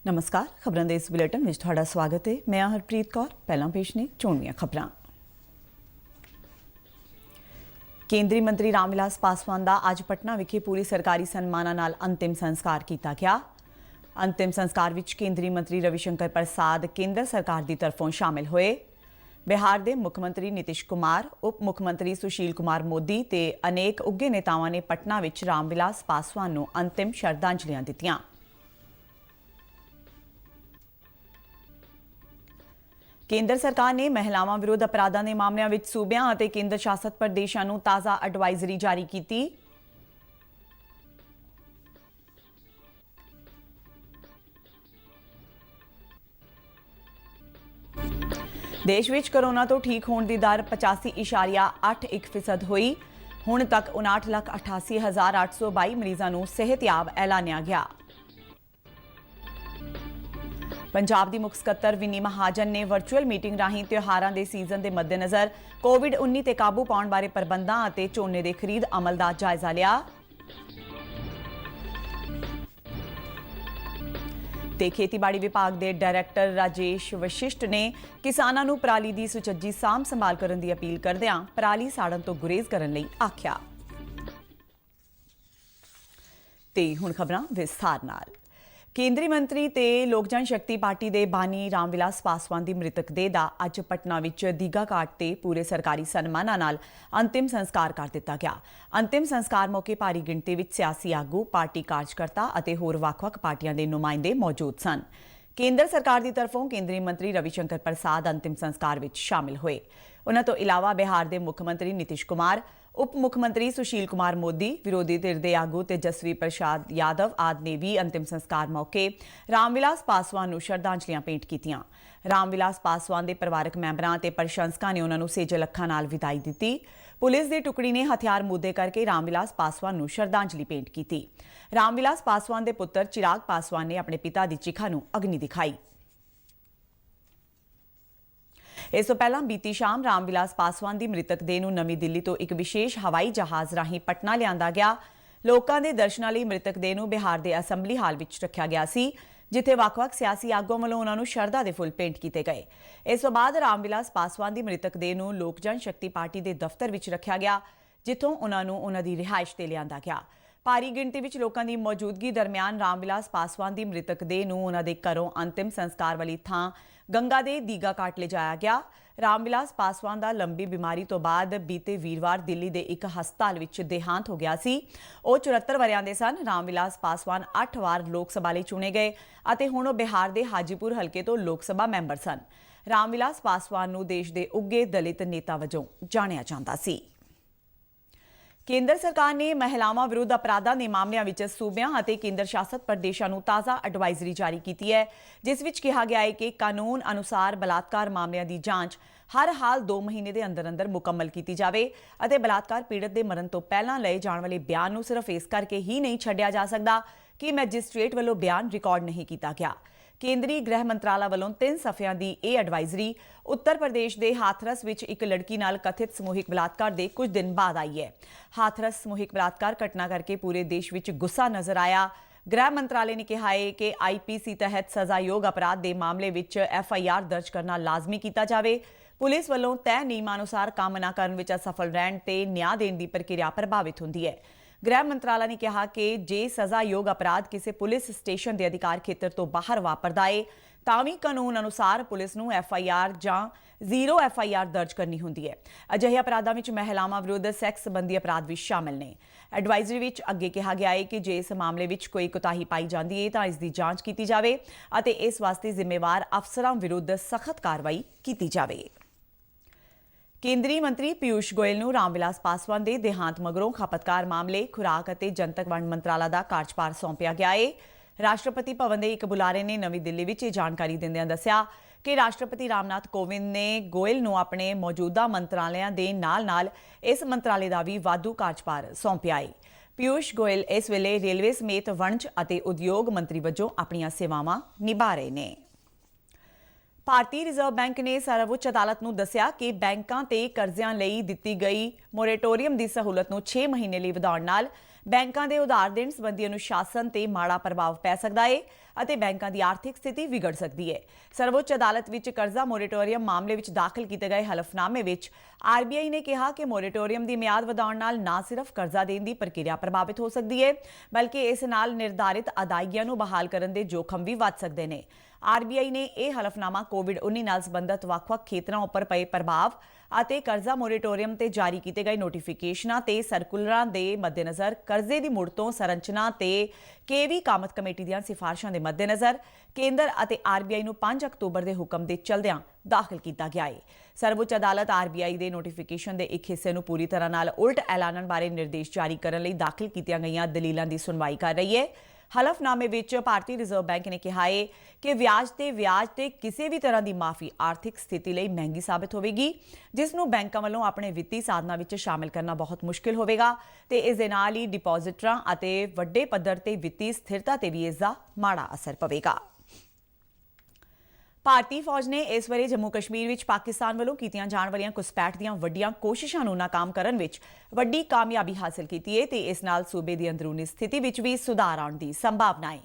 नमस्कार। खबरों के इस बुलेटिन में तुहाडा स्वागत है। मैं हरप्रीत कौर। पहला पेश ने चोणवीआं खबरां। केंद्रीय मंत्री रामविलास पासवान का अज पटना विखे पूरे सरकारी सन्मानां नाल अंतिम संस्कार किया गया। अंतिम संस्कार विच केंद्रीय मंत्री रविशंकर प्रसाद केंद्र सरकार की तरफों शामिल हुए। बिहार के मुख्यमंत्री नीतीश कुमार, उप मुख्यमंत्री सुशील कुमार मोदी ते अनेक उगे नेतावां ने पटना विच रामविलास पासवान नूं अंतिम श्रद्धांजलियां दित्तियां। केंद्र सरकार ने महिलावां विरुद्ध अपराधां के मामलों में सूबियां और केंद्र शासित प्रदेशों को ताज़ा एडवाइजरी जारी की। देश में कोरोना तो ठीक होने की दर 85.81% हुई। हुण तक 59,88,822 मरीजों को सेहतयाब ऐलानिया गया। पंजाब की मुख सकत्तर विनी महाजन ने वर्चुअल मीटिंग राही त्योहारों के सीजन के मद्देनज़र कोविड-19 ते काबू पाने बारे प्रबंधों और झोने के खरीद अमल का जायजा लिया। ते खेतीबाड़ी विभाग के डायरैक्टर राजेश वशिष्ठ ने किसानों को पराली की सुचज्जी साम संभाल करने की अपील करदिआं पराली साड़न तो गुरेज करने लई आख्या। ते हुण खबरां विस्तार नाल। केंद्रीय मंत्री ते लोक जनशक्ति पार्टी के बानी रामविलास पासवान की मृतक देह का अज पटना विच दीघा घाट ते पूरे सरकारी सन्मानां नाल अंतिम संस्कार कर दिता गया। अंतिम संस्कार मौके भारी गिणती विच सियासी आगू, पार्टी कार्यकर्ता अते होर वख-वख पार्टियां दे नुमाइंदे मौजूद सन। केंद्र सरकार की तरफों केंद्रीय मंत्री रविशंकर प्रसाद अंतिम संस्कार विच शामिल हुए। उन्हां तो इलावा बिहार के मुख्यमंत्री नीतीश कुमार, उप मुख्यमंत्री सुशील कुमार मोदी, विरोधी धिर दे आगू तेजस्वी प्रसाद यादव आदि ने भी अंतिम संस्कार मौके रामविलास पासवान नूं श्रद्धांजलियां भेंट कीतियां। रामविलास पासवान के परिवारक मैंबरां ते प्रशंसकां ने उन्हां नूं सेजल अखां नाल विदाई दित्ती। पुलिस की टुकड़ी ने हथियार मुद्दे करके रामविलास पासवान नूं श्रद्धांजलि भेंट की। रामविलास पासवान के पुत्र चिराग पासवान ने अपने पिता की चिखा नूं अग्नि दिखाई। इस तो पहला बीती शाम रामविलास पासवान की मृतक देह नूं नवीं दिल्ली तो एक विशेष हवाई जहाज़ राही पटना लिआंदा गया। लोकां दे दर्शनां लई मृतक देह नूं बिहार के असैंबली हाल विच रखिया गया सी, जिथे वख-वख सियासी आगूआं वल्लों उन्हां नूं शरधा दे फुੱਲ भेंट किए गए। इस तो बाद रामविलास पासवान की मृतक देह नूं लोक जनशक्ति पार्टी के दफ्तर विच रखिया गया, जिथों उन्हां नूं उन्हां दी रिहाइश ते लिआंदा गया। भारी गिणती विच लोकां दी मौजूदगी दरमियान रामविलास पासवान की मृतक देह नूं उन्हां दे घरों अंतिम संस्कार वाली थां गंगा दे दीघा घाट ले जाया गया। रामविलास पासवान का लंबी बीमारी तो बाद बीते वीरवार दिल्ली के एक हस्पताल विच देहांत हो गया सी। वो 74 वरियां दे सन। रामविलास पासवान 8 वार लोक सभा लई चुने गए अते हुण वो बिहार के हाजीपुर हल्के तो लोक सभा मैंबर सन। रामविलास पासवान नूं देश के उगे दलित नेता वजों जाणिया जांदा सी। केंद्र सरकार ने महिलावां विरुद्ध अपराधां के मामलों में सूबियां और केंद्र शासित प्रदेशों को ताज़ा एडवाइजरी जारी की है, जिस विच कहा गया है कि कानून अनुसार बलात्कार मामलों की जांच हर हाल 2 महीने के अंदर अंदर मुकम्मल की जाए और बलात्कार पीड़ित के मरण तो पहला लए जाने वाले बयान को सिर्फ इस करके ही नहीं छड्डिया जा सकता कि मैजिस्ट्रेट वालों बयान रिकॉर्ड नहीं किया गया। केंद्रीय गृह मंत्रालय वालों 3 सफ़ियां की यह एडवाइजरी उत्तर प्रदेश के हाथरस विच एक लड़की नाल कथित समूहिक बलात्कार के कुछ दिन बाद आई है। हाथरस समूहिक बलात्कार घटना करके पूरे देश विच गुस्सा नजर आया। गृह मंत्रालय ने कहा है कि IPC तहत सजायोग अपराध के मामले में FIR दर्ज करना लाजमी किया जाए। पुलिस वालों तय नियमानुसार काम न करने विच असफल रहने ते न्याय देने की प्रक्रिया प्रभावित होती है। गृह मंत्रालय ने कहा कि जे सजायोग अपराध किसी पुलिस स्टेशन के अधिकार खेत्र तो बाहर वापरदा है तां भी कानून अनुसार पुलिस नूं FIR जां 0 FIR दर्ज करनी होंदी है। अजिहे अपराधां विच महिलावां विरुद्ध सैक्स संबंधी अपराध भी शामिल ने। एडवाइजरी विच अगे कहा गया है कि जे इस मामले विच कोई कोताही पाई जाती है तो इसकी जांच की जाए और इस वास्ते जिम्मेवार अफसरां विरुद्ध सख्त कार्रवाई की जाए। केंद्रीय मंत्री पीयूष गोयल नूं रामविलास पासवान के देहांत मगरों खपतकार मामले, खुराक और जनतक वंड मंत्रालय का कार्यभार सौंपिया गया है। राष्ट्रपति भवन के एक बुलारे ने नवी दिल्ली में जानकारी देंदियां दस्सिया कि राष्ट्रपति रामनाथ कोविंद ने गोयल नूं अपने मौजूदा मंत्रालयां दे नाल-नाल इस मंत्रालय का भी वाधू कार्यभार सौंपिया है। पीयूष गोयल इस वेले रेलवे समेत वणज और उद्योग मंत्री वजों अपनी सेवावां निभा रहे हैं। भारतीय रिजर्व बैंक ने सर्वोच्च अदालत नूं दस्सिया कि बैंकां ते कर्जिਆਂ ਲਈ ਦਿੱਤੀ गई मोरेटोरीअम की सहूलत नूं 6 महीने ਲਈ ਵਧਾਉਣ ਨਾਲ ਬੈਂਕਾਂ ਦੇ ਉਧਾਰ ਦੇਣ ਸੰਬੰਧੀ ਅਨੁਸ਼ਾਸਨ ਤੇ ਮਾੜਾ ਪ੍ਰਭਾਵ ਪੈ ਸਕਦਾ ਹੈ ਅਤੇ ਬੈਂਕਾਂ ਦੀ ਆਰਥਿਕ ਸਥਿਤੀ ਵਿਗੜ ਸਕਦੀ ਹੈ। ਸਰਵਉੱਚ ਅਦਾਲਤ ਵਿੱਚ ਕਰਜ਼ਾ ਮੋਰੇਟੋਰੀਅਮ ਮਾਮਲੇ ਵਿੱਚ ਦਾਖਲ ਕੀਤੇ ਗਏ ਹਲਫਨਾਮੇ ਵਿੱਚ ਆਰਬੀਆਈ ਨੇ ਕਿਹਾ ਕਿ ਮੋਰੇਟੋਰੀਅਮ ਦੀ ਮਿਆਦ ਵਧਾਉਣ ਨਾਲ ਨਾ ਸਿਰਫ ਕਰਜ਼ਾ ਦੇਣ ਦੀ ਪ੍ਰਕਿਰਿਆ ਪ੍ਰਭਾਵਿਤ ਹੋ ਸਕਦੀ ਹੈ, ਬਲਕਿ ਇਸ ਨਾਲ ਨਿਰਧਾਰਿਤ ਅਦਾਇਗੀਆਂ ਨੂੰ ਬਹਾਲ ਕਰਨ ਦੇ ਜੋਖਮ ਵੀ ਵੱਧ ਸਕਦੇ ਨੇ। ਆਰਬੀਆਈ ਨੇ ਇਹ ਹਲਫਨਾਮਾ ਕੋਵਿਡ-19 ਨਾਲ ਸੰਬੰਧਿਤ ਵੱਖ-ਵੱਖ ਖੇਤਰਾਂ ਉੱਪਰ ਪਏ ਪ੍ਰਭਾਵ ਅਤੇ ਕਰਜ਼ਾ ਮੋਰੇਟੋਰੀਅਮ ਤੇ ਜਾਰੀ ਕੀਤੇ ਗਏ ਨੋਟੀਫਿਕੇਸ਼ਨਾਂ ਤੇ ਸਰਕੂਲਰਾਂ ਦੇ ਮੱਦੇਨਜ਼ਰ ਕਰਜ਼ੇ ਦੀ ਮੁੜ ਤੋਂ ਸੰਰਚਨਾ ਤੇ ਕੇਵੀ ਕਾਮਤ ਕਮੇਟੀ ਦੀਆਂ ਸਿਫਾਰਸ਼ਾਂ ਦੇ ਮੱਦੇਨਜ਼ਰ ਕੇਂਦਰ ਅਤੇ ਆਰਬੀਆਈ ਨੂੰ 5 ਅਕਤੂਬਰ ਦੇ ਹੁਕਮ ਦੇ ਚਲਦਿਆਂ ਦਾਖਲ ਕੀਤਾ ਗਿਆ ਹੈ। ਸਰਵਉੱਚ ਅਦਾਲਤ ਆਰਬੀਆਈ ਦੇ ਨੋਟੀਫਿਕੇਸ਼ਨ ਦੇ ਇੱਕ ਹਿੱਸੇ ਨੂੰ ਪੂਰੀ ਤਰ੍ਹਾਂ ਨਾਲ ਉਲਟ ਐਲਾਨਣ ਬਾਰੇ ਨਿਰਦੇਸ਼ ਜਾਰੀ ਕਰਨ ਲਈ ਦਾਖਲ ਕੀਤੀਆਂ ਗਈਆਂ ਦਲੀਲਾਂ ਦੀ ਸੁਣਵਾਈ ਕਰ ਰਹੀ ਹੈ। ਹਲਫਨਾਮੇ ਵਿੱਚ ਭਾਰਤੀ ਰਿਜ਼ਰਵ ਬੈਂਕ ਨੇ ਕਿਹਾ ਹੈ ਕਿ ਵਿਆਜ ਤੇ ਕਿਸੇ ਵੀ ਤਰ੍ਹਾਂ ਦੀ ਮਾਫੀ ਆਰਥਿਕ ਸਥਿਤੀ ਲਈ ਮਹਿੰਗੀ ਸਾਬਤ ਹੋਵੇਗੀ, ਜਿਸ ਨੂੰ ਬੈਂਕਾਂ ਵੱਲੋਂ ਆਪਣੇ ਵਿੱਤੀ ਸਾਧਨਾਂ ਵਿੱਚ ਸ਼ਾਮਿਲ ਕਰਨਾ ਬਹੁਤ ਮੁਸ਼ਕਿਲ ਹੋਵੇਗਾ ਤੇ ਇਸ ਦੇ ਨਾਲ ਹੀ ਡਿਪੋਜ਼ਿਟਰਾਂ ਅਤੇ ਵੱਡੇ ਪੱਧਰ ਤੇ ਵਿੱਤੀ ਸਥਿਰਤਾ ਤੇ ਵੀ ਇਸ ਦਾ ਮਾੜਾ ਅਸਰ ਪਵੇਗਾ। ਭਾਰਤੀ ਫੌਜ ਨੇ ਇਸ ਵੇਲੇ ਜੰਮੂ ਕਸ਼ਮੀਰ ਵਿੱਚ ਪਾਕਿਸਤਾਨ ਵੱਲੋਂ ਕੀਤੀਆਂ ਜਾਣ ਵਾਲੀਆਂ ਘੁਸਪੈਠ ਦੀਆਂ ਵੱਡੀਆਂ ਕੋਸ਼ਿਸ਼ਾਂ ਨੂੰ ਨਾਕਾਮ ਕਰਨ ਵਿੱਚ ਵੱਡੀ ਕਾਮਯਾਬੀ ਹਾਸਲ ਕੀਤੀ ਹੈ ਤੇ ਇਸ ਨਾਲ ਸੂਬੇ ਦੀ ਅੰਦਰੂਨੀ ਸਥਿਤੀ ਵਿੱਚ ਵੀ ਸੁਧਾਰ ਆਉਣ ਦੀ ਸੰਭਾਵਨਾ ਹੈ।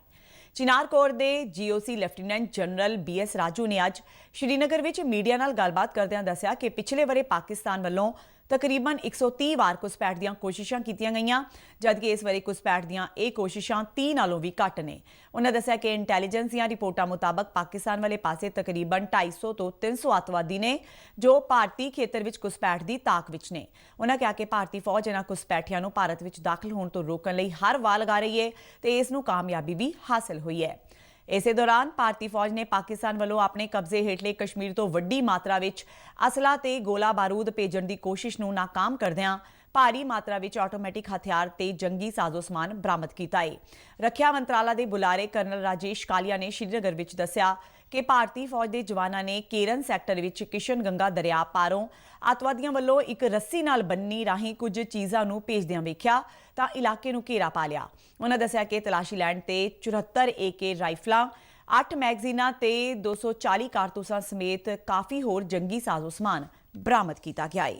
ਚਿਨਾਰ ਕੋਰ ਦੇ GOC lieutenant general BS Raju ਨੇ ਅੱਜ ਸ਼੍ਰੀਨਗਰ ਵਿੱਚ ਮੀਡੀਆ ਨਾਲ ਗੱਲਬਾਤ ਕਰਦਿਆਂ ਦੱਸਿਆ ਕਿ ਪਿਛਲੇ ਵਰੇ ਪਾਕਿਸਤਾਨ ਵੱਲੋਂ ਤਕਰੀਬਨ 130 ਵਾਰ ਘੁਸਪੈਠ ਦੀਆਂ ਕੋਸ਼ਿਸ਼ਾਂ ਕੀਤੀਆਂ ਗਈਆਂ, ਜਦਕਿ ਇਸ ਵਾਰੀ ਘੁਸਪੈਠ ਦੀਆਂ ਇਹ ਕੋਸ਼ਿਸ਼ਾਂ 30 ਨਾਲੋਂ ਵੀ ਘੱਟ ਨੇ। ਉਹਨਾਂ ਦੱਸਿਆ ਕਿ ਇੰਟੈਲੀਜੈਂਸ ਦੀਆਂ ਰਿਪੋਰਟਾਂ ਮੁਤਾਬਕ ਪਾਕਿਸਤਾਨ ਵਾਲੇ ਪਾਸੇ ਤਕਰੀਬਨ 250 ਤੋਂ 300 ਅੱਤਵਾਦੀ ਨੇ ਜੋ ਭਾਰਤੀ ਖੇਤਰ ਵਿੱਚ ਘੁਸਪੈਠ ਦੀ ਤਾਕ ਵਿੱਚ ਨੇ। ਉਹਨਾਂ ਕਿਹਾ ਕਿ ਭਾਰਤੀ ਫੌਜ ਇਹਨਾਂ ਘੁਸਪੈਠੀਆਂ ਨੂੰ ਭਾਰਤ ਵਿੱਚ ਦਾਖਲ ਹੋਣ ਤੋਂ ਰੋਕਣ ਲਈ ਹਰ ਵਾਰ ਲਗਾ ਰਹੀ ਹੈ ਤੇ ਇਸ ਨੂੰ ਕਾਮਯਾਬੀ ਵੀ ਹਾਸਲ ਹੋਈ ਹੈ। ਇਸੇ ਦੌਰਾਨ ਭਾਰਤੀ ਫੌਜ ਨੇ ਪਾਕਿਸਤਾਨ ਵੱਲੋਂ ਆਪਣੇ ਕਬਜ਼ੇ ਹੇਠਲੇ ਕਸ਼ਮੀਰ ਤੋਂ ਵੱਡੀ ਮਾਤਰਾ ਵਿੱਚ ਅਸਲਾ ਤੇ ਗੋਲਾ ਬਾਰੂਦ ਭੇਜਣ ਦੀ ਕੋਸ਼ਿਸ਼ ਨੂੰ ਨਾਕਾਮ ਕਰਦਿਆਂ ਭਾਰੀ ਮਾਤਰਾ ਵਿੱਚ ਆਟੋਮੈਟਿਕ ਹਥਿਆਰ ਤੇ ਜੰਗੀ ਸਾਜ਼ੋ ਸਮਾਨ ਬਰਾਮਦ ਕੀਤਾ ਹੈ। ਰੱਖਿਆ ਮੰਤਰਾਲਾ ਦੇ ਬੁਲਾਰੇ ਕਰਨਲ ਰਾਜੇਸ਼ ਕਾਲੀਆ ਨੇ ਸ਼੍ਰੀਨਗਰ ਵਿੱਚ ਦੱਸਿਆ ਕਿ ਭਾਰਤੀ ਫੌਜ ਦੇ ਜਵਾਨਾਂ ਨੇ ਕੇਰਨ ਸੈਕਟਰ ਵਿੱਚ ਕਿਸ਼ਨ ਗੰਗਾ ਦਰਿਆ ਪਾਰੋਂ ਅੱਤਵਾਦੀਆਂ ਵੱਲੋਂ ਇੱਕ ਰੱਸੀ ਨਾਲ ਬੰਨੀ ਰਾਹੀਂ ਕੁਝ ਚੀਜ਼ਾਂ ਨੂੰ ਭੇਜਦਿਆਂ ਵੇਖਿਆ ਤਾਂ ਇਲਾਕੇ ਨੂੰ ਘੇਰਾ ਪਾ ਲਿਆ। ਉਹਨਾਂ ਦੱਸਿਆ ਕਿ ਤਲਾਸ਼ੀ ਲੈਣ ਤੇ 74 AK ਰਾਈਫਲਾਂ, 8 ਮੈਗਜ਼ੀਨਾਂ ਤੇ 240 ਕਾਰਤੂਸਾਂ ਸਮੇਤ ਕਾਫੀ ਹੋਰ ਜੰਗੀ ਸਾਜ਼ੋ ਸਮਾਨ ਬਰਾਮਦ ਕੀਤਾ ਗਿਆ ਹੈ।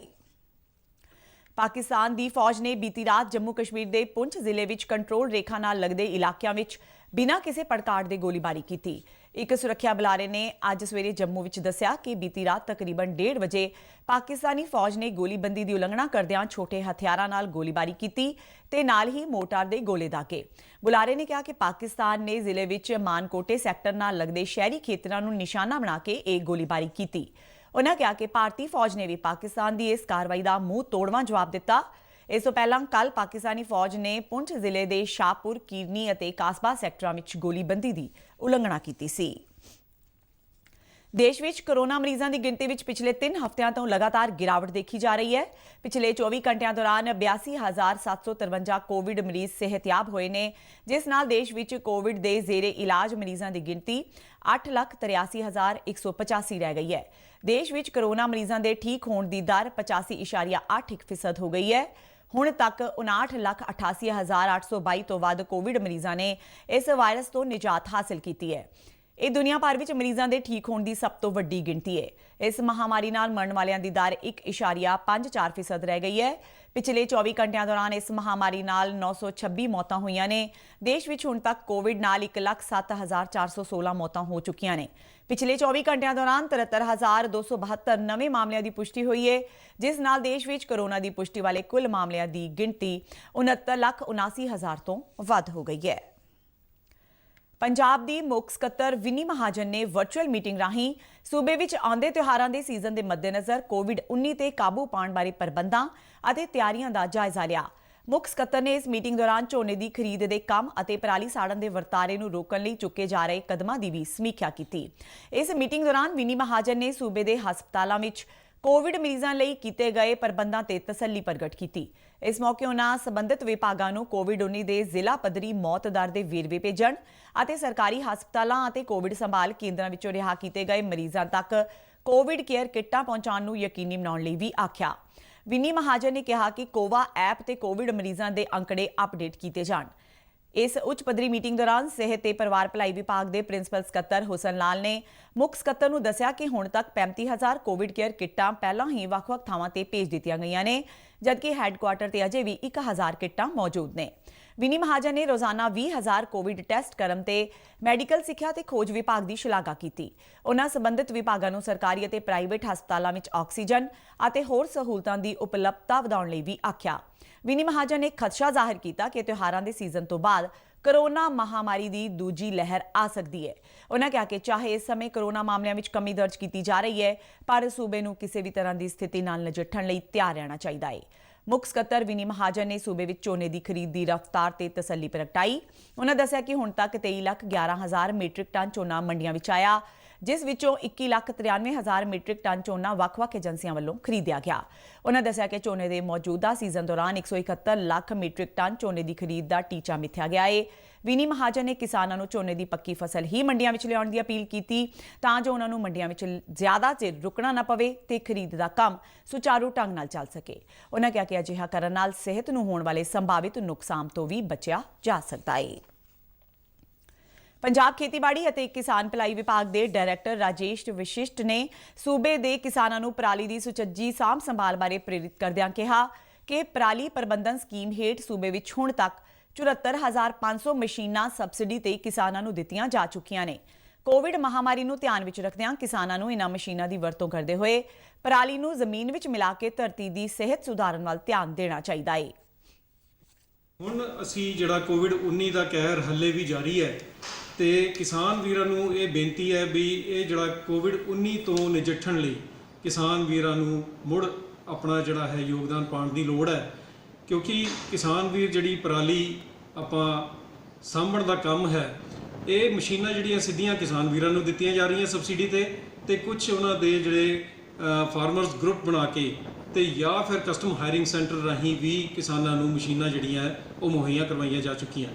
ਪਾਕਿਸਤਾਨ ਦੀ ਫੌਜ ਨੇ ਬੀਤੀ ਰਾਤ ਜੰਮੂ ਕਸ਼ਮੀਰ ਦੇ ਪੁੰਛ ਜ਼ਿਲ੍ਹੇ ਵਿੱਚ ਕੰਟਰੋਲ ਰੇਖਾ ਨਾਲ ਲੱਗਦੇ ਇਲਾਕਿਆਂ ਵਿੱਚ ਬਿਨਾਂ ਕਿਸੇ ਪੜਤਾੜ ਦੇ ਗੋਲੀਬਾਰੀ ਕੀਤੀ। ਇੱਕ ਸੁਰੱਖਿਆ ਬੁਲਾਰੇ ਨੇ ਅੱਜ ਸਵੇਰੇ ਜੰਮੂ ਵਿੱਚ ਦੱਸਿਆ ਕਿ ਬੀਤੀ ਰਾਤ ਤਕਰੀਬਨ 1:30 ਵਜੇ ਪਾਕਿਸਤਾਨੀ ਫੌਜ ਨੇ ਗੋਲੀਬੰਦੀ ਦੀ ਉਲੰਘਣਾ ਕਰਦਿਆਂ ਛੋਟੇ ਹਥਿਆਰਾਂ ਨਾਲ ਗੋਲੀਬਾਰੀ ਕੀਤੀ ਤੇ ਨਾਲ ਹੀ ਮੋਰਟਾਰ ਦੇ ਗੋਲੇ ਦਾਗੇ। ਬੁਲਾਰੇ ਨੇ ਕਿਹਾ ਕਿ ਪਾਕਿਸਤਾਨ ਨੇ ਜ਼ਿਲ੍ਹੇ ਵਿੱਚ ਮਾਨਕੋਟੇ ਸੈਕਟਰ ਨਾਲ ਲੱਗਦੇ ਸ਼ਹਿਰੀ ਖੇਤਰਾਂ ਨੂੰ ਨਿਸ਼ਾਨਾ ਬਣਾ ਕੇ ਇਹ ਗੋਲੀਬਾਰੀ ਕੀਤੀ। ਉਹਨਾਂ ਕਿਹਾ ਕਿ ਭਾਰਤੀ ਫੌਜ ਨੇ ਵੀ ਪਾਕਿਸਤਾਨ ਦੀ ਇਸ ਕਾਰਵਾਈ ਦਾ ਮੂੰਹ ਤੋੜਵਾਂ ਜਵਾਬ ਦਿੱਤਾ। ਇਸ ਤੋਂ ਪਹਿਲਾਂ ਕੱਲ ਪਾਕਿਸਤਾਨੀ ਫੌਜ ਨੇ ਪੁੰਛ ਜ਼ਿਲ੍ਹੇ ਦੇ ਸ਼ਾਹਪੁਰ, ਕੀਰਨੀ ਅਤੇ ਕਾਸਬਾ ਸੈਕਟਰਾਂ ਵਿੱਚ ਗੋਲੀਬੰਦੀ ਦੀ ਉਲੰਘਣਾ ਕੀਤੀ ਸੀ। ਦੇਸ਼ ਵਿੱਚ ਕੋਰੋਨਾ ਮਰੀਜ਼ਾਂ ਦੀ ਗਿਣਤੀ ਵਿੱਚ ਪਿਛਲੇ 3 ਹਫ਼ਤਿਆਂ ਤੋਂ ਲਗਾਤਾਰ ਗਿਰਾਵਟ ਦੇਖੀ ਜਾ ਰਹੀ ਹੈ। ਪਿਛਲੇ 24 ਘੰਟਿਆਂ ਦੌਰਾਨ 82,753 ਕੋਵਿਡ ਮਰੀਜ਼ ਸਿਹਤਯਾਬ ਹੋਏ ਨੇ, ਜਿਸ ਨਾਲ ਦੇਸ਼ ਵਿੱਚ ਕੋਵਿਡ ਦੇ ਜ਼ੇਰੇ ਇਲਾਜ ਮਰੀਜ਼ਾਂ ਦੀ ਗਿਣਤੀ 8,83,185 ਰਹਿ ਗਈ ਹੈ। ਦੇਸ਼ ਵਿੱਚ ਕੋਰੋਨਾ ਮਰੀਜ਼ਾਂ ਦੇ ਠੀਕ ਹੋਣ ਦੀ ਦਰ 85.81% ਹੋ ਗਈ ਹੈ। ਹੁਣ ਤੱਕ 59,88,822 ਤੋਂ ਵੱਧ ਕੋਵਿਡ ਮਰੀਜ਼ਾਂ ਨੇ ਇਸ ਵਾਇਰਸ ਤੋਂ ਨਿਜਾਤ ਹਾਸਲ ਕੀਤੀ ਹੈ। ਇਹ ਦੁਨੀਆ ਭਰ ਵਿੱਚ ਮਰੀਜ਼ਾਂ ਦੇ ਠੀਕ ਹੋਣ ਦੀ ਸਭ ਤੋਂ ਵੱਡੀ ਗਿਣਤੀ ਹੈ। ਇਸ ਮਹਾਮਾਰੀ ਨਾਲ ਮਰਨ ਵਾਲਿਆਂ ਦੀ ਦਰ 1.54% ਰਹਿ ਗਈ ਹੈ। ਪਿਛਲੇ 24 ਘੰਟਿਆਂ ਦੌਰਾਨ ਇਸ ਮਹਾਮਾਰੀ ਨਾਲ 926 ਮੌਤਾਂ ਹੋਈਆਂ ਨੇ। ਦੇਸ਼ ਵਿੱਚ ਹੁਣ ਤੱਕ ਕੋਵਿਡ ਨਾਲ 1,07,416 ਮੌਤਾਂ ਹੋ ਚੁੱਕੀਆਂ ਨੇ। ਪਿਛਲੇ 24 ਘੰਟਿਆਂ ਦੌਰਾਨ 73,272 ਨਵੇਂ ਮਾਮਲਿਆਂ ਦੀ ਪੁਸ਼ਟੀ ਹੋਈ ਹੈ, ਜਿਸ ਨਾਲ ਦੇਸ਼ ਵਿੱਚ ਕੋਰੋਨਾ ਦੀ ਪੁਸ਼ਟੀ ਵਾਲੇ ਕੁੱਲ ਮਾਮਲਿਆਂ ਦੀ ਗਿਣਤੀ 69,79,000 ਤੋਂ ਵੱਧ ਹੋ ਗਈ ਹੈ। ਪੰਜਾਬ ਦੀ ਮੁੱਖ ਸਕੱਤਰ ਵਿਨੀ ਮਹਾਜਨ ਨੇ ਵਰਚੁਅਲ ਮੀਟਿੰਗ ਰਾਹੀਂ ਸੂਬੇ ਵਿੱਚ ਆਉਂਦੇ ਤਿਉਹਾਰਾਂ ਦੇ ਸੀਜ਼ਨ ਦੇ ਮੱਦੇਨਜ਼ਰ ਕੋਵਿਡ-19 ਤੇ ਕਾਬੂ ਪਾਉਣ ਬਾਰੇ ਪ੍ਰਬੰਧਾਂ ਅਤੇ ਤਿਆਰੀਆਂ ਦਾ ਜਾਇਜ਼ਾ ਲਿਆ। ਮੁੱਖ ਸਕੱਤਰ ਨੇ ਇਸ ਮੀਟਿੰਗ ਦੌਰਾਨ ਝੋਨੇ ਦੀ ਖਰੀਦ ਦੇ ਕੰਮ ਅਤੇ ਪਰਾਲੀ ਸਾੜਨ ਦੇ ਵਰਤਾਰੇ ਨੂੰ ਰੋਕਣ ਲਈ ਚੁੱਕੇ ਜਾ ਰਹੇ ਕਦਮਾਂ ਦੀ ਵੀ ਸਮੀਖਿਆ ਕੀਤੀ। ਇਸ ਮੀਟਿੰਗ ਦੌਰਾਨ ਵਿਨੀ ਮਹਾਜਨ ਨੇ ਸੂਬੇ ਦੇ ਹਸਪਤਾਲਾਂ ਵਿੱਚ ਕੋਵਿਡ ਮਰੀਜ਼ਾਂ ਲਈ ਕੀਤੇ ਗਏ ਪ੍ਰਬੰਧਾਂ ਤੇ ਤਸੱਲੀ ਪ੍ਰਗਟ ਕੀਤੀ। ਇਸ ਮੌਕੇ ਉਹਨਾਂ ਸੰਬੰਧਿਤ ਵਿਭਾਗਾਂ ਨੂੰ ਕੋਵਿਡ-19 ਦੇ ਜ਼ਿਲ੍ਹਾ ਪੱਧਰੀ ਮੌਤ ਦਰ ਦੇ ਵੇਰਵੇ ਭੇਜਣ ਅਤੇ ਸਰਕਾਰੀ ਹਸਪਤਾਲਾਂ ਅਤੇ ਕੋਵਿਡ ਸੰਭਾਲ ਕੇਂਦਰਾਂ ਵਿੱਚੋਂ ਰਿਹਾ ਕੀਤੇ ਗਏ ਮਰੀਜ਼ਾਂ ਤੱਕ ਕੋਵਿਡ ਕੇਅਰ ਕਿੱਟਾਂ ਪਹੁੰਚਾਉਣ ਨੂੰ ਯਕੀਨੀ ਬਣਾਉਣ ਲਈ ਵੀ ਆਖਿਆ। ਵਿਨੀ ਮਹਾਜਨ ਨੇ ਕਿਹਾ ਕਿ ਕੋਵਾ ਐਪ ਤੇ ਕੋਵਿਡ ਮਰੀਜ਼ਾਂ ਦੇ ਅੰਕੜੇ ਅਪਡੇਟ ਕੀਤੇ ਜਾਣ। ਇਸ ਉੱਚ ਪੱਧਰੀ ਮੀਟਿੰਗ ਦੌਰਾਨ ਸਿਹਤ ਤੇ ਪਰਿਵਾਰ ਭਲਾਈ ਵਿਭਾਗ ਦੇ ਪ੍ਰਿੰਸੀਪਲ ਸਕੱਤਰ ਹੁਸਨ ਲਾਲ ਨੇ ਮੁੱਖ ਸਕੱਤਰ ਨੂੰ ਦੱਸਿਆ ਕਿ ਹੁਣ ਤੱਕ 35,000 ਕੋਵਿਡ ਕੇਅਰ ਕਿੱਟਾਂ ਪਹਿਲਾਂ ਹੀ ਵੱਖ-ਵੱਖ ਥਾਵਾਂ ਤੇ ਭੇਜ ਦਿੱਤੀਆਂ ਗਈਆਂ ਨੇ, ਜਦਕਿ ਹੈੱਡਕੁਆਰਟਰ ਤੇ ਅਜੇ ਵੀ 1,000 ਕਿੱਟਾਂ ਮੌਜੂਦ ਨੇ। ਵਿਨੀ ਮਹਾਜਨ ਨੇ ਰੋਜ਼ਾਨਾ 20,000 ਕੋਵਿਡ ਟੈਸਟ ਕਰਨ ਤੇ ਮੈਡੀਕਲ ਸਿੱਖਿਆ ਤੇ ਖੋਜ ਵਿਭਾਗ ਦੀ ਸ਼ਲਾਘਾ ਕੀਤੀ। ਉਨ੍ਹਾਂ ਸੰਬੰਧਿਤ ਵਿਭਾਗਾਂ ਨੂੰ ਸਰਕਾਰੀ ਅਤੇ ਪ੍ਰਾਈਵੇਟ ਹਸਪਤਾਲਾਂ ਵਿੱਚ ਆਕਸੀਜਨ ਅਤੇ ਹੋਰ ਸਹੂਲਤਾਂ ਦੀ ਉਪਲਬਧਤਾ ਵਧਾਉਣ ਲਈ ਵੀ ਆਖਿਆ। ਵਿਨੀ ਮਹਾਜਨ ਨੇ ਖਦਸ਼ਾ ਜ਼ਾਹਿਰ ਕੀਤਾ ਕਿ ਤਿਉਹਾਰਾਂ ਦੇ ਸੀਜ਼ਨ ਤੋਂ ਬਾਅਦ ਕੋਰੋਨਾ ਮਹਾਮਾਰੀ ਦੀ ਦੂਜੀ ਲਹਿਰ ਆ ਸਕਦੀ ਹੈ। ਉਨ੍ਹਾਂ ਕਿਹਾ ਕਿ ਚਾਹੇ ਇਸ ਸਮੇਂ ਕੋਰੋਨਾ ਮਾਮਲਿਆਂ ਵਿੱਚ ਕਮੀ ਦਰਜ ਕੀਤੀ ਜਾ ਰਹੀ ਹੈ, ਪਰ ਸੂਬੇ ਨੂੰ ਕਿਸੇ ਵੀ ਤਰ੍ਹਾਂ ਦੀ ਸਥਿਤੀ ਨਾਲ ਨਜਿੱਠਣ ਲਈ ਤਿਆਰ ਰਹਿਣਾ ਚਾਹੀਦਾ ਹੈ। ਮੁੱਖ ਸਕੱਤਰ ਵਿਨੀ ਮਹਾਜਨ ਨੇ ਸੂਬੇ ਵਿੱਚ ਝੋਨੇ ਦੀ ਖਰੀਦ ਦੀ ਰਫ਼ਤਾਰ ਤੇ ਤਸੱਲੀ ਪ੍ਰਗਟਾਈ। ਉਨ੍ਹਾਂ ਦੱਸਿਆ ਕਿ ਹੁਣ ਤੱਕ 23,11,000 ਮੀਟ੍ਰਿਕ ਟਨ ਝੋਨਾ ਮੰਡੀਆਂ ਵਿੱਚ ਆਇਆ, ਜਿਸ ਵਿੱਚੋਂ 21,93,000 ਮੀਟ੍ਰਿਕ ਟਨ ਝੋਨਾ ਵੱਖ-ਵੱਖ ਏਜੰਸੀਆਂ ਵੱਲੋਂ ਖਰੀਦਿਆ ਗਿਆ। ਉਨ੍ਹਾਂ ਦੱਸਿਆ ਕਿ ਝੋਨੇ ਦੇ ਮੌਜੂਦਾ ਸੀਜ਼ਨ ਦੌਰਾਨ 171 ਲੱਖ ਮੀਟ੍ਰਿਕ ਟਨ ਝੋਨੇ ਦੀ ਖਰੀਦ ਦਾ ਟੀਚਾ ਮਿੱਥਿਆ ਗਿਆ ਹੈ। ਵਿਨੀ ਮਹਾਜਨ ਨੇ ਕਿਸਾਨਾਂ ਨੂੰ ਝੋਨੇ ਦੀ ਪੱਕੀ ਫਸਲ ਹੀ ਮੰਡੀਆਂ ਵਿੱਚ ਲਿਆਉਣ ਦੀ ਅਪੀਲ ਕੀਤੀ ਤਾਂ ਜੋ ਉਨ੍ਹਾਂ ਨੂੰ ਮੰਡੀਆਂ ਵਿੱਚ ਜ਼ਿਆਦਾ ਚਿਰ ਰੁਕਣਾ ਨਾ ਪਵੇ ਤੇ ਖਰੀਦ ਦਾ ਕੰਮ ਸੁਚਾਰੂ ਢੰਗ ਨਾਲ ਚੱਲ ਸਕੇ। ਉਨ੍ਹਾਂ ਕਿਹਾ ਕਿ ਅਜਿਹਾ ਕਰਨ ਨਾਲ ਸਿਹਤ ਨੂੰ ਹੋਣ ਵਾਲੇ ਸੰਭਾਵਿਤ ਨੁਕਸਾਨ ਤੋਂ ਵੀ ਬਚਿਆ ਜਾ ਸਕਦਾ ਹੈ। ਪੰਜਾਬ ਖੇਤੀਬਾੜੀ ਅਤੇ ਕਿਸਾਨ ਭਲਾਈ ਵਿਭਾਗ ਦੇ ਡਾਇਰੈਕਟਰ ਰਾਜੇਸ਼ ਵਿਸ਼ਿਸ਼ਟ ਨੇ ਸੂਬੇ ਦੇ ਕਿਸਾਨਾਂ ਨੂੰ ਪਰਾਲੀ ਦੀ ਸੁਚੱਜੀ ਸਾਂਭ ਸੰਭਾਲ ਬਾਰੇ ਪ੍ਰੇਰਿਤ ਕਰਦਿਆਂ ਕਿਹਾ ਕਿ ਪਰਾਲੀ ਪ੍ਰਬੰਧਨ ਸਕੀਮ ਹੇਠ ਸੂਬੇ ਵਿੱਚ ਹੁਣ ਤੱਕ 74,500 ਮਸ਼ੀਨਾਂ ਸਬਸਿਡੀ ਤੇ ਕਿਸਾਨਾਂ ਨੂੰ ਦਿੱਤੀਆਂ ਜਾ ਚੁੱਕੀਆਂ ਨੇ। ਕੋਵਿਡ ਮਹਾਮਾਰੀ ਨੂੰ ਧਿਆਨ ਵਿੱਚ ਰੱਖਦਿਆਂ ਕਿਸਾਨਾਂ ਨੂੰ ਇਨ੍ਹਾਂ ਮਸ਼ੀਨਾਂ ਦੀ ਵਰਤੋਂ ਕਰਦੇ ਹੋਏ ਪਰਾਲੀ ਨੂੰ ਜ਼ਮੀਨ ਵਿੱਚ ਮਿਲਾ ਕੇ ਧਰਤੀ ਦੀ ਸਿਹਤ ਸੁਧਾਰਨ ਵੱਲ ਧਿਆਨ ਦੇਣਾ ਚਾਹੀਦਾ ਹੈ। ਹੁਣ ਅਸੀਂ ਜਿਹੜਾ ਕੋਵਿਡ-19 ਦਾ ਕਹਿਰ ਹੱਲੇ ਵੀ ਜਾਰੀ ਹੈ ਤੇ ਕਿਸਾਨ ਵੀਰਾਂ ਨੂੰ ਇਹ ਬੇਨਤੀ ਹੈ ਵੀ ਇਹ ਜਿਹੜਾ ਕੋਵਿਡ-19 ਤੋਂ ਨਜਿੱਠਣ ਲਈ ਕਿਸਾਨ ਵੀਰਾਂ ਨੂੰ ਮੁੜ ਆਪਣਾ ਜਿਹੜਾ ਹੈ ਯੋਗਦਾਨ ਪਾਉਣ ਦੀ ਲੋੜ ਹੈ, ਕਿਉਂਕਿ ਕਿਸਾਨ ਵੀਰ ਜਿਹੜੀ ਪਰਾਲੀ ਆਪਾਂ ਸਾਂਭਣ ਦਾ ਕੰਮ ਹੈ, ਇਹ ਮਸ਼ੀਨਾਂ ਜਿਹੜੀਆਂ ਸਿੱਧੀਆਂ ਕਿਸਾਨ ਵੀਰਾਂ ਨੂੰ ਦਿੱਤੀਆਂ ਜਾ ਰਹੀਆਂ ਸਬਸਿਡੀ ਤੇ ਕੁਝ ਉਹਨਾਂ ਦੇ ਜਿਹੜੇ ਫਾਰਮਰਸ ਗਰੁੱਪ ਬਣਾ ਕੇ ਤੇ ਜਾਂ ਫਿਰ ਕਸਟਮ ਹਾਇਰਿੰਗ ਸੈਂਟਰ ਰਾਹੀਂ ਵੀ ਕਿਸਾਨਾਂ ਨੂੰ ਮਸ਼ੀਨਾਂ ਜਿਹੜੀਆਂ ਉਹ ਮੁਹੱਈਆ ਕਰਵਾਈਆਂ ਜਾ ਚੁੱਕੀਆਂ।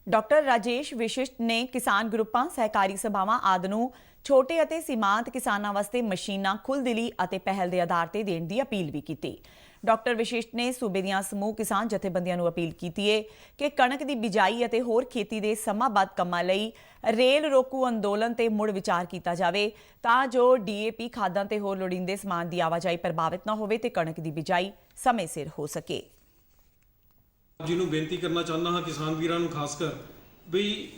ਡਾਕਟਰ ਰਾਜੇਸ਼ ਵਿਸ਼ਿਸ਼ਟ ਨੇ ਕਿਸਾਨ ਗਰੁੱਪਾਂ, ਸਹਿਕਾਰੀ ਸਭਾਵਾਂ ਆਦਿ ਨੂੰ ਛੋਟੇ ਅਤੇ ਸੀਮਾਂਤ ਕਿਸਾਨਾਂ ਵਾਸਤੇ ਮਸ਼ੀਨਾਂ ਖੁੱਲ੍ਹਦਿਲੀ ਅਤੇ ਪਹਿਲ ਦੇ ਆਧਾਰ ਤੇ ਦੇਣ ਦੀ ਅਪੀਲ ਵੀ ਕੀਤੀ। ਡਾਕਟਰ ਵਿਸ਼ਿਸ਼ਟ ਨੇ ਸੂਬੇ ਦੀਆਂ ਸਮੂਹ ਕਿਸਾਨ ਜਥੇਬੰਦੀਆਂ ਨੂੰ ਅਪੀਲ ਕੀਤੀ ਹੈ ਕਿ ਕਣਕ ਦੀ ਬਿਜਾਈ ਅਤੇ ਹੋਰ ਖੇਤੀ ਦੇ ਸਮਾਂਬੱਧ ਕੰਮਾਂ ਲਈ ਰੇਲ ਰੋਕੂ ਅੰਦੋਲਨ ਤੇ ਮੁੜ ਵਿਚਾਰ ਕੀਤਾ ਜਾਵੇ ਤਾਂ ਜੋ ਡੀਏਪੀ ਖਾਦਾਂ ਤੇ ਹੋਰ ਲੋੜੀਂਦੇ ਸਮਾਨ ਦੀ ਆਵਾਜਾਈ ਪ੍ਰਭਾਵਿਤ ਨਾ ਹੋਵੇ ਤੇ ਕਣਕ ਦੀ ਬਿਜਾਈ ਸਮੇਂ ਸਿਰ ਹੋ ਸਕੇ। ਜਿਹਨੂੰ ਬੇਨਤੀ ਕਰਨਾ ਚਾਹੁੰਦਾ ਹਾਂ ਕਿਸਾਨ ਵੀਰਾਂ ਨੂੰ ਖਾਸ ਕਰ ਵੀ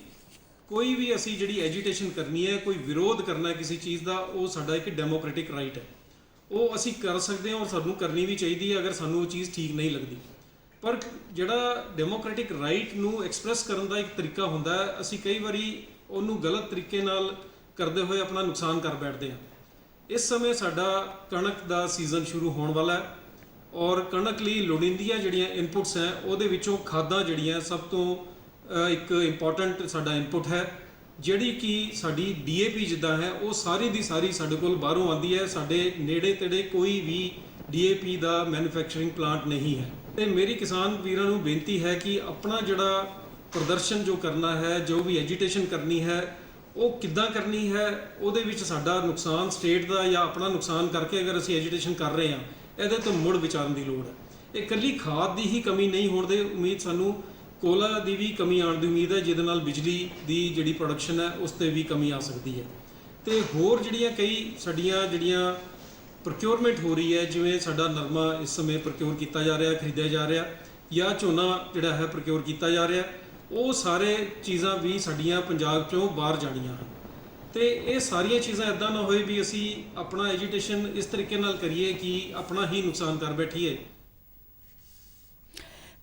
ਕੋਈ ਵੀ ਅਸੀਂ ਜਿਹੜੀ ਐਜੀਟੇਸ਼ਨ ਕਰਨੀ ਹੈ, ਕੋਈ ਵਿਰੋਧ ਕਰਨਾ ਹੈ ਕਿਸੇ ਚੀਜ਼ ਦਾ, ਉਹ ਸਾਡਾ ਇੱਕ ਡੈਮੋਕ੍ਰੈਟਿਕ ਰਾਈਟ ਹੈ, ਉਹ ਅਸੀਂ ਕਰ ਸਕਦੇ ਹਾਂ ਔਰ ਸਾਨੂੰ ਕਰਨੀ ਵੀ ਚਾਹੀਦੀ ਹੈ ਅਗਰ ਸਾਨੂੰ ਉਹ ਚੀਜ਼ ਠੀਕ ਨਹੀਂ ਲੱਗਦੀ। ਪਰ ਜਿਹੜਾ ਡੈਮੋਕ੍ਰੈਟਿਕ ਰਾਈਟ ਨੂੰ ਐਕਸਪ੍ਰੈਸ ਕਰਨ ਦਾ ਇੱਕ ਤਰੀਕਾ ਹੁੰਦਾ ਹੈ, ਅਸੀਂ ਕਈ ਵਾਰੀ ਉਹਨੂੰ ਗਲਤ ਤਰੀਕੇ ਨਾਲ ਕਰਦੇ ਹੋਏ ਆਪਣਾ ਨੁਕਸਾਨ ਕਰ ਬੈਠਦੇ ਹਾਂ। ਇਸ ਸਮੇਂ ਸਾਡਾ ਕਣਕ ਦਾ ਸੀਜ਼ਨ ਸ਼ੁਰੂ ਹੋਣ ਵਾਲਾ ਹੈ ਔਰ ਕਣਕ ਲਈ ਲੋੜੀਂਦੀਆਂ ਜਿਹੜੀਆਂ ਇਨਪੁਟਸ ਹੈ ਉਹਦੇ ਵਿੱਚੋਂ ਖਾਦਾਂ ਜਿਹੜੀਆਂ ਸਭ ਤੋਂ ਇੱਕ ਇੰਪੋਰਟੈਂਟ ਸਾਡਾ ਇਨਪੁਟ ਹੈ, ਜਿਹੜੀ ਕਿ ਸਾਡੀ ਡੀਏਪੀ ਜਿੱਦਾਂ ਹੈ ਉਹ ਸਾਰੀ ਦੀ ਸਾਰੀ ਸਾਡੇ ਕੋਲ ਬਾਹਰੋਂ ਆਉਂਦੀ ਹੈ। ਸਾਡੇ ਨੇੜੇ ਤੇੜੇ ਕੋਈ ਵੀ ਡੀਏਪੀ ਦਾ ਮੈਨੂਫੈਕਚਰਿੰਗ ਪਲਾਂਟ ਨਹੀਂ ਹੈ ਤੇ ਮੇਰੀ ਕਿਸਾਨ ਵੀਰਾਂ ਨੂੰ ਬੇਨਤੀ ਹੈ ਕਿ ਆਪਣਾ ਜਿਹੜਾ ਪ੍ਰਦਰਸ਼ਨ ਜੋ ਕਰਨਾ ਹੈ, ਜੋ ਵੀ ਐਜੀਟੇਸ਼ਨ ਕਰਨੀ ਹੈ, ਉਹ ਕਿੱਦਾਂ ਕਰਨੀ ਹੈ, ਉਹਦੇ ਵਿੱਚ ਸਾਡਾ ਨੁਕਸਾਨ ਸਟੇਟ ਦਾ ਜਾਂ ਆਪਣਾ ਨੁਕਸਾਨ ਕਰਕੇ ਅਗਰ ਅਸੀਂ ਐਜੀਟੇਸ਼ਨ ਕਰ ਰਹੇ ਹਾਂ, ਇਹਦੇ ਤੋਂ ਮੁੜ ਵਿਚਾਰਨ ਦੀ ਲੋੜ ਹੈ। ਇਹ ਇਕੱਲੀ ਖਾਦ ਦੀ ਹੀ ਕਮੀ ਨਹੀਂ ਹੋਣ ਦੀ ਉਮੀਦ, ਸਾਨੂੰ ਕੋਲਾ ਦੀ ਵੀ ਕਮੀ ਆਉਣ ਦੀ ਉਮੀਦ ਹੈ, ਜਿਹਦੇ ਨਾਲ ਬਿਜਲੀ ਦੀ ਜਿਹੜੀ ਪ੍ਰੋਡਕਸ਼ਨ ਹੈ ਉਸ 'ਤੇ ਵੀ ਕਮੀ ਆ ਸਕਦੀ ਹੈ। ਤੇ ਹੋਰ ਜਿਹੜੀਆਂ ਕਈ ਸਾਡੀਆਂ ਜਿਹੜੀਆਂ ਪ੍ਰੋਕਿਉਰਮੈਂਟ ਹੋ ਰਹੀ ਹੈ, ਜਿਵੇਂ ਸਾਡਾ ਨਰਮਾ ਇਸ ਸਮੇਂ ਪ੍ਰੋਕਿਉਰ ਕੀਤਾ ਜਾ ਰਿਹਾ, ਖਰੀਦਿਆ ਜਾ ਰਿਹਾ, ਜਾਂ ਝੋਨਾ ਜਿਹੜਾ ਹੈ ਪ੍ਰੋਕਿਉਰ ਕੀਤਾ ਜਾ ਰਿਹਾ, ਉਹ ਸਾਰੇ ਚੀਜ਼ਾਂ ਵੀ ਸਾਡੀਆਂ ਪੰਜਾਬ 'ਚੋਂ ਬਾਹਰ ਜਾਣੀਆਂ ਹਨ। ਤੇ ਇਹ ਸਾਰੀਆਂ ਚੀਜ਼ਾਂ ਇੱਦਾਂ ਨਾ ਹੋਏ ਵੀ ਅਸੀਂ ਆਪਣਾ ਐਜੀਟੇਸ਼ਨ ਇਸ ਤਰੀਕੇ ਨਾਲ ਕਰੀਏ ਕਿ ਆਪਣਾ ਹੀ ਨੁਕਸਾਨ ਕਰ ਬੈਠੀਏ।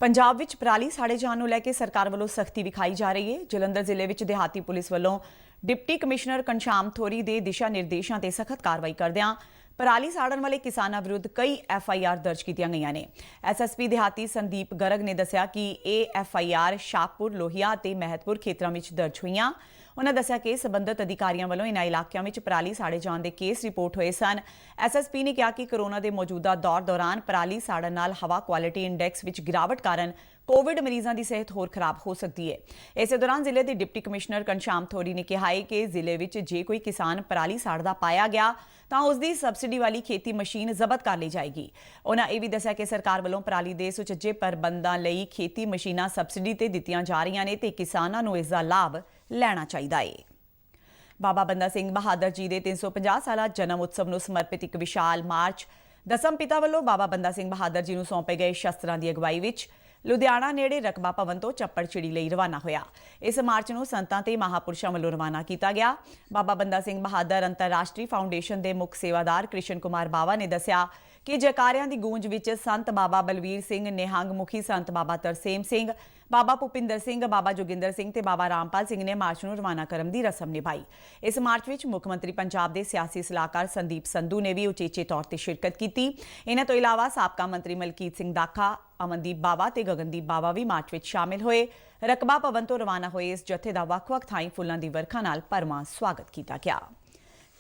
ਪੰਜਾਬ ਵਿੱਚ ਪਰਾਲੀ ਸਾੜੇ ਜਾਣ ਨੂੰ ਲੈ ਕੇ ਸਰਕਾਰ ਵੱਲੋਂ ਸਖਤੀ ਵਿਖਾਈ ਜਾ ਰਹੀ ਹੈ। ਜਲੰਧਰ ਜ਼ਿਲ੍ਹੇ ਵਿੱਚ ਦਿਹਾਤੀ ਪੁਲਿਸ ਵੱਲੋਂ ਡਿਪਟੀ ਕਮਿਸ਼ਨਰ ਘਨਸ਼ਾਮ ਥੋਰੀ ਦੇ ਦਿਸ਼ਾ ਨਿਰਦੇਸ਼ਾਂ ਤੇ ਸਖਤ ਕਾਰਵਾਈ ਕਰਦਿਆਂ ਪਰਾਲੀ ਸਾੜਨ ਵਾਲੇ ਕਿਸਾਨਾਂ ਵਿਰੁੱਧ ਕਈ FIR ਦਰਜ ਕੀਤੀਆਂ ਗਈਆਂ ਨੇ। SSP ਦਿਹਾਤੀ ਸੰਦੀਪ ਗਰਗ ਨੇ ਦੱਸਿਆ ਕਿ ਇਹ FIR ਸ਼ਾਹਪੁਰ, ਲੋਹੀਆ ਅਤੇ ਮਹਿਤਪੁਰ ਖੇਤਰਾਂ ਵਿੱਚ ਦਰਜ ਹੋਈਆਂ। ਉਨ੍ਹਾਂ ਦੱਸਿਆ ਕਿ ਸਬੰਧਤ ਅਧਿਕਾਰੀਆਂ ਵੱਲੋਂ ਇਨ੍ਹਾਂ ਇਲਾਕਿਆਂ ਵਿੱਚ ਪਰਾਲੀ ਸਾੜੇ ਜਾਣ ਦੇ ਕੇਸ ਰਿਪੋਰਟ ਹੋਏ ਸਨ। SSP ਨੇ ਕਿਹਾ ਕਿ ਕੋਰੋਨਾ ਦੇ ਮੌਜੂਦਾ ਦੌਰ ਦੌਰਾਨ ਪਰਾਲੀ ਸਾੜਨ ਨਾਲ ਹਵਾ ਕੁਆਲਿਟੀ ਇੰਡੈਕਸ ਵਿੱਚ ਗਿਰਾਵਟ ਕਾਰਨ ਕੋਵਿਡ ਮਰੀਜ਼ਾਂ ਦੀ ਸਿਹਤ ਹੋਰ ਖਰਾਬ ਹੋ ਸਕਦੀ ਹੈ। ਇਸੇ ਦੌਰਾਨ ਜ਼ਿਲ੍ਹੇ ਦੇ ਡਿਪਟੀ ਕਮਿਸ਼ਨਰ ਘਨਸ਼ਾਮ ਥੋਰੀ ਨੇ ਕਿਹਾ ਹੈ ਕਿ ਜ਼ਿਲ੍ਹੇ ਵਿੱਚ ਜੇ ਕੋਈ ਕਿਸਾਨ ਪਰਾਲੀ ਸਾੜਦਾ ਪਾਇਆ ਗਿਆ ਤਾਂ ਉਸ ਦੀ ਸਬਸਿਡੀ ਵਾਲੀ ਖੇਤੀ ਮਸ਼ੀਨ ਜ਼ਬਤ ਕਰ ਲਈ ਜਾਏਗੀ। ਉਨ੍ਹਾਂ ਇਹ ਵੀ ਦੱਸਿਆ ਕਿ ਸਰਕਾਰ ਵੱਲੋਂ ਪਰਾਲੀ ਦੇ ਸੁਚੱਜੇ ਪ੍ਰਬੰਧਾਂ ਲਈ ਖੇਤੀ ਮਸ਼ੀਨਾਂ ਸਬਸਿਡੀ ਤੇ ਦਿੱਤੀਆਂ ਜਾ ਰਹੀਆਂ ਨੇ ਤੇ ਕਿਸਾਨਾਂ ਨੂੰ ਇਸ ਦਾ ਲਾਭ ਲੈਣਾ ਚਾਹੀਦਾ ਹੈ। ਬਾਬਾ ਬੰਦਾ ਸਿੰਘ ਬਹਾਦਰ ਜੀ ਦੇ 350 ਸਾਲਾ ਜਨਮ ਉਤਸਵ ਨੂੰ ਸਮਰਪਿਤ ਇੱਕ ਵਿਸ਼ਾਲ ਮਾਰਚ ਦਸਮ ਪਿਤਾ ਵੱਲੋਂ ਬਾਬਾ ਬੰਦਾ ਸਿੰਘ ਬਹਾਦਰ ਜੀ ਨੂੰ ਸੌਂਪੇ ਗਏ ਸ਼ਸਤਰਾਂ ਦੀ ਅਗਵਾਈ ਵਿੱਚ ਲੁਧਿਆਣਾ ਨੇੜੇ ਰਕਬਾ ਭਵਨ ਤੋਂ ਚੱਪੜਚਿੜੀ ਲਈ ਰਵਾਨਾ ਹੋਇਆ। ਇਸ ਮਾਰਚ ਨੂੰ ਸੰਤਾਂ ਤੇ ਮਹਾਪੁਰਸ਼ਾਂ ਵੱਲੋਂ ਰਵਾਨਾ ਕੀਤਾ ਗਿਆ। ਬਾਬਾ ਬੰਦਾ ਸਿੰਘ ਬਹਾਦਰ ਅੰਤਰਰਾਸ਼ਟਰੀ ਫਾਊਂਡੇਸ਼ਨ ਦੇ ਮੁੱਖ ਸੇਵਾਦਾਰ ਕ੍ਰਿਸ਼ਨ ਕੁਮਾਰ ਬਾਵਾ ਨੇ ਦੱਸਿਆ ਕਿ ਜੈਕਾਰਿਆਂ ਦੀ ਗੂੰਜ ਵਿੱਚ ਸੰਤ ਬਾਬਾ ਬਲਵੀਰ ਸਿੰਘ, ਨਿਹੰਗ ਮੁਖੀ ਸੰਤ ਬਾਬਾ ਤਰਸੇਮ ਸਿੰਘ, ਬਾਬਾ ਭੁਪਿੰਦਰ ਸਿੰਘ, ਬਾਬਾ ਜੋਗਿੰਦਰ ਸਿੰਘ ਤੇ ਬਾਬਾ ਰਾਮਪਾਲ ਸਿੰਘ ਨੇ ਮਾਰਚ ਨੂੰ ਰਵਾਨਾ ਕਰਨ ਦੀ ਰਸਮ ਨਿਭਾਈ। ਇਸ ਮਾਰਚ ਵਿੱਚ ਮੁੱਖ ਮੰਤਰੀ ਪੰਜਾਬ ਦੇ ਸਿਆਸੀ ਸਲਾਹਕਾਰ ਸੰਦੀਪ ਸੰਧੂ ਨੇ ਵੀ ਉਚੇਚੇ ਤੌਰ ਤੇ ਸ਼ਿਰਕਤ ਕੀਤੀ। ਇਹਨਾਂ ਤੋਂ ਇਲਾਵਾ ਸਾਬਕਾ ਮੰਤਰੀ ਮਲਕੀਤ ਸਿੰਘ ਦਾਖਾ, ਅਮਨਦੀਪ ਬਾਵਾ ਤੇ ਗਗਨਦੀਪ ਬਾਵਾ ਵੀ ਮਾਰਚ ਵਿੱਚ ਸ਼ਾਮਿਲ ਹੋਏ। ਰਕਬਾ ਭਵਨ ਤੋਂ ਰਵਾਨਾ ਹੋਏ ਇਸ ਜਥੇ ਦਾ ਵੱਖ-ਵੱਖ ਥਾਈਂ ਫੁੱਲਾਂ ਦੀ ਵਰਖਾ ਨਾਲ ਭਰਵਾਂ ਸਵਾਗਤ ਕੀਤਾ ਗਿਆ।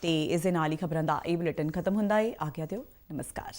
ਤੇ ਇਸ ਦੇ ਨਾਲ ਹੀ ਖਬਰਾਂ ਦਾ ਇਹ ਬੁਲੇਟਿਨ ਖਤਮ ਹੁੰਦਾ ਹੈ। ਆਗਿਆ ਦਿਓ, ਨਮਸਕਾਰ।